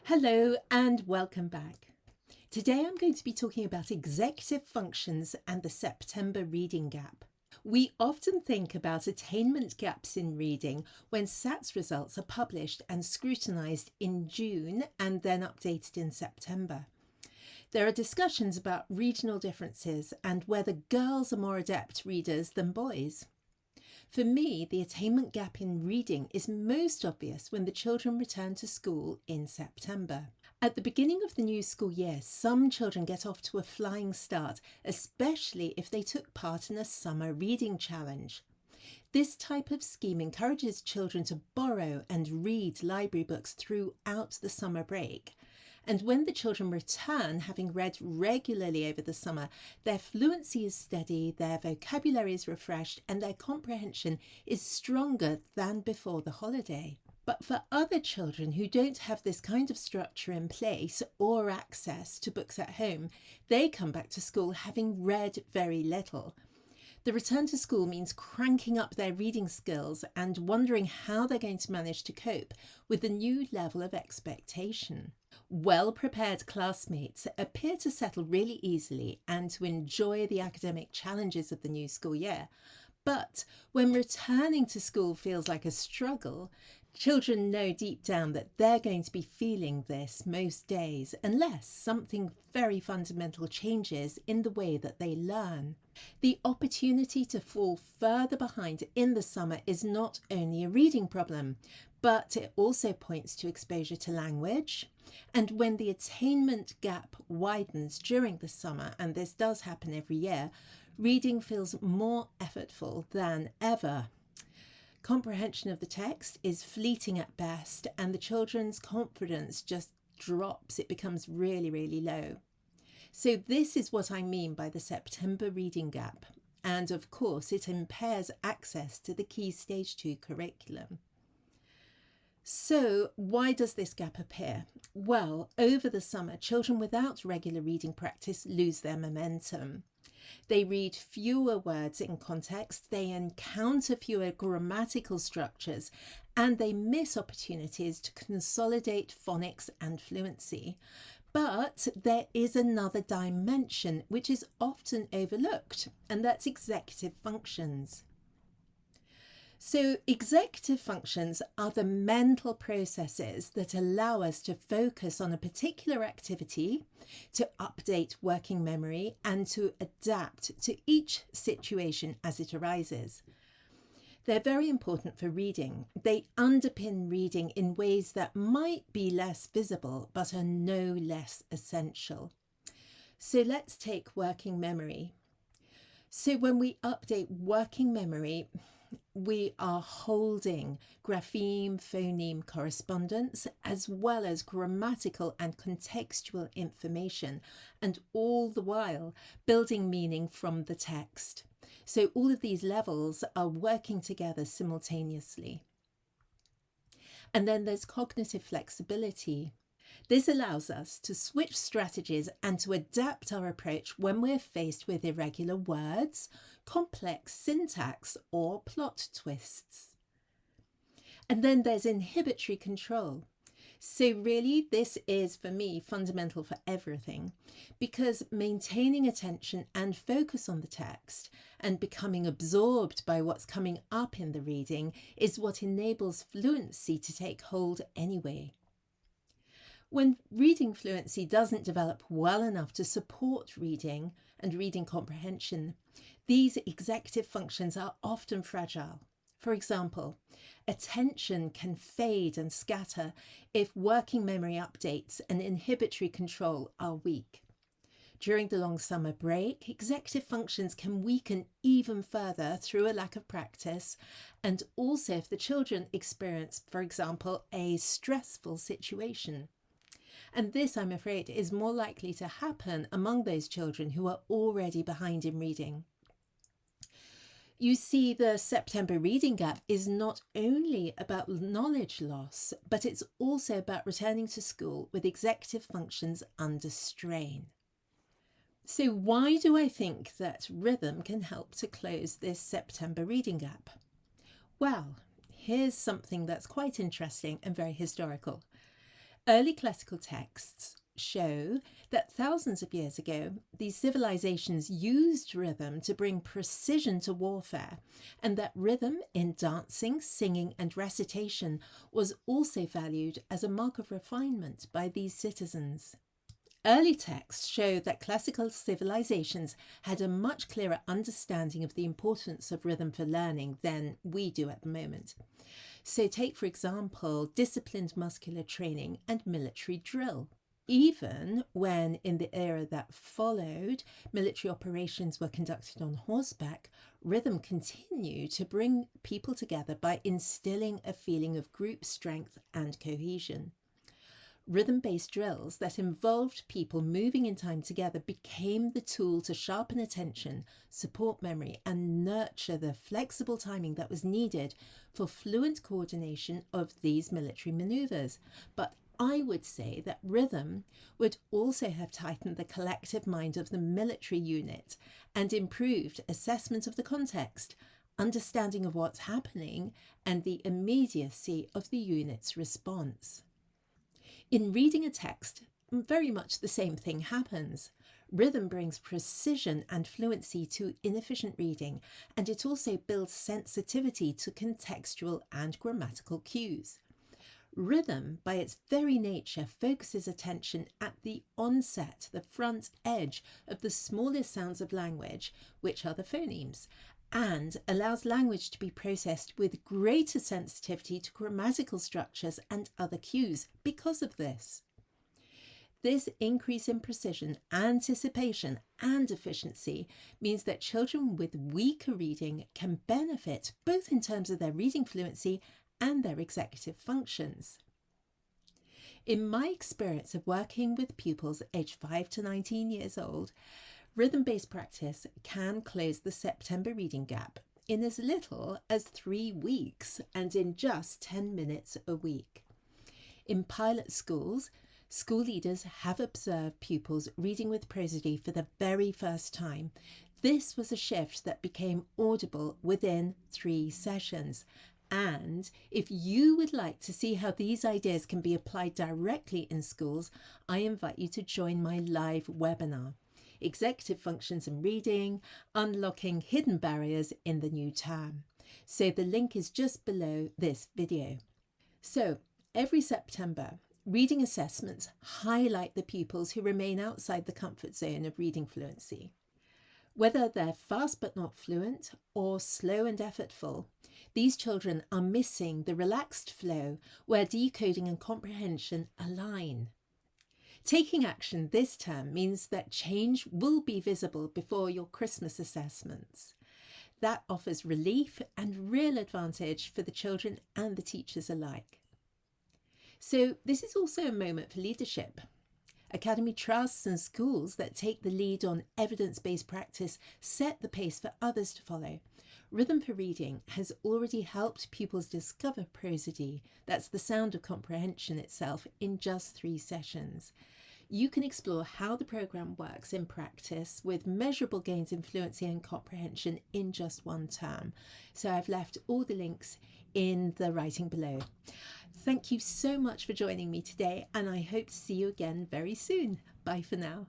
Hello and welcome back. Today I'm going to be talking about executive functions and the September reading gap. We often think about attainment gaps in reading when SATS results are published and scrutinised in June and then updated in September. There are discussions about regional differences and whether girls are more adept readers than boys. For me, the attainment gap in reading is most obvious when the children return to school in September. At the beginning of the new school year, some children get off to a flying start, especially if they took part in a summer reading challenge. This type of scheme encourages children to borrow and read library books throughout the summer break. And when the children return, having read regularly over the summer, their fluency is steady, their vocabulary is refreshed, and their comprehension is stronger than before the holiday. But for other children who don't have this kind of structure in place or access to books at home, they come back to school having read very little. The return to school means cranking up their reading skills and wondering how they're going to manage to cope with the new level of expectation. Well-prepared classmates appear to settle really easily and to enjoy the academic challenges of the new school year. But when returning to school feels like a struggle, children know deep down that they're going to be feeling this most days unless something very fundamental changes in the way that they learn. The opportunity to fall further behind in the summer is not only a reading problem, but it also points to exposure to language. And when the attainment gap widens during the summer, and this does happen every year, reading feels more effortful than ever. Comprehension of the text is fleeting at best, and the children's confidence just drops. It becomes really, really low. So this is what I mean by the September reading gap. And of course, it impairs access to the key Stage 2 curriculum. So why does this gap appear? Well, over the summer, children without regular reading practice lose their momentum. They read fewer words in context, they encounter fewer grammatical structures, and they miss opportunities to consolidate phonics and fluency. But there is another dimension which is often overlooked, and that's executive functions. So executive functions are the mental processes that allow us to focus on a particular activity, to update working memory, and to adapt to each situation as it arises. They're very important for reading. They underpin reading in ways that might be less visible, but are no less essential. So let's take working memory. So when we update working memory, we are holding grapheme-phoneme correspondence as well as grammatical and contextual information, and all the while building meaning from the text. So all of these levels are working together simultaneously. And then there's cognitive flexibility. This allows us to switch strategies and to adapt our approach when we're faced with irregular words, complex syntax, or plot twists. And then there's inhibitory control. So really, this is, for me, fundamental for everything, because maintaining attention and focus on the text and becoming absorbed by what's coming up in the reading is what enables fluency to take hold anyway. When reading fluency doesn't develop well enough to support reading and reading comprehension, these executive functions are often fragile. For example, attention can fade and scatter if working memory updates and inhibitory control are weak. During the long summer break, executive functions can weaken even further through a lack of practice, and also if the children experience, for example, a stressful situation. And this, I'm afraid, is more likely to happen among those children who are already behind in reading. You see, the September reading gap is not only about knowledge loss, but it's also about returning to school with executive functions under strain. So why do I think that rhythm can help to close this September reading gap? Well, here's something that's quite interesting and very historical. Early classical texts show that thousands of years ago, these civilizations used rhythm to bring precision to warfare, and that rhythm in dancing, singing, and recitation was also valued as a mark of refinement by these citizens. Early texts show that classical civilizations had a much clearer understanding of the importance of rhythm for learning than we do at the moment. So take, for example, disciplined muscular training and military drill. Even when, in the era that followed, military operations were conducted on horseback, rhythm continued to bring people together by instilling a feeling of group strength and cohesion. Rhythm-based drills that involved people moving in time together became the tool to sharpen attention, support memory, and nurture the flexible timing that was needed for fluent coordination of these military maneuvers. But I would say that rhythm would also have tightened the collective mind of the military unit and improved assessment of the context, understanding of what's happening, and the immediacy of the unit's response. In reading a text, very much the same thing happens. Rhythm brings precision and fluency to inefficient reading, and it also builds sensitivity to contextual and grammatical cues. Rhythm, by its very nature, focuses attention at the onset, the front edge of the smallest sounds of language, which are the phonemes, and allows language to be processed with greater sensitivity to grammatical structures and other cues because of this. This increase in precision, anticipation, and efficiency means that children with weaker reading can benefit both in terms of their reading fluency and their executive functions. In my experience of working with pupils aged 5 to 19 years old, rhythm-based practice can close the September reading gap in as little as 3 weeks and in just 10 minutes a week. In pilot schools, school leaders have observed pupils reading with prosody for the very first time. This was a shift that became audible within 3 sessions. And if you would like to see how these ideas can be applied directly in schools, I invite you to join my live webinar, Executive Functions and Reading, Unlocking Hidden Barriers in the New Term. So the link is just below this video. So every September, reading assessments highlight the pupils who remain outside the comfort zone of reading fluency. Whether they're fast but not fluent or slow and effortful, these children are missing the relaxed flow where decoding and comprehension align. Taking action this term means that change will be visible before your Christmas assessments. That offers relief and real advantage for the children and the teachers alike. So this is also a moment for leadership. Academy trusts and schools that take the lead on evidence-based practice set the pace for others to follow. Rhythm for Reading has already helped pupils discover prosody, that's the sound of comprehension itself, in just 3 sessions. You can explore how the programme works in practice with measurable gains in fluency and comprehension in just 1 term. So I've left all the links in the writing below. Thank you so much for joining me today, and I hope to see you again very soon. Bye for now.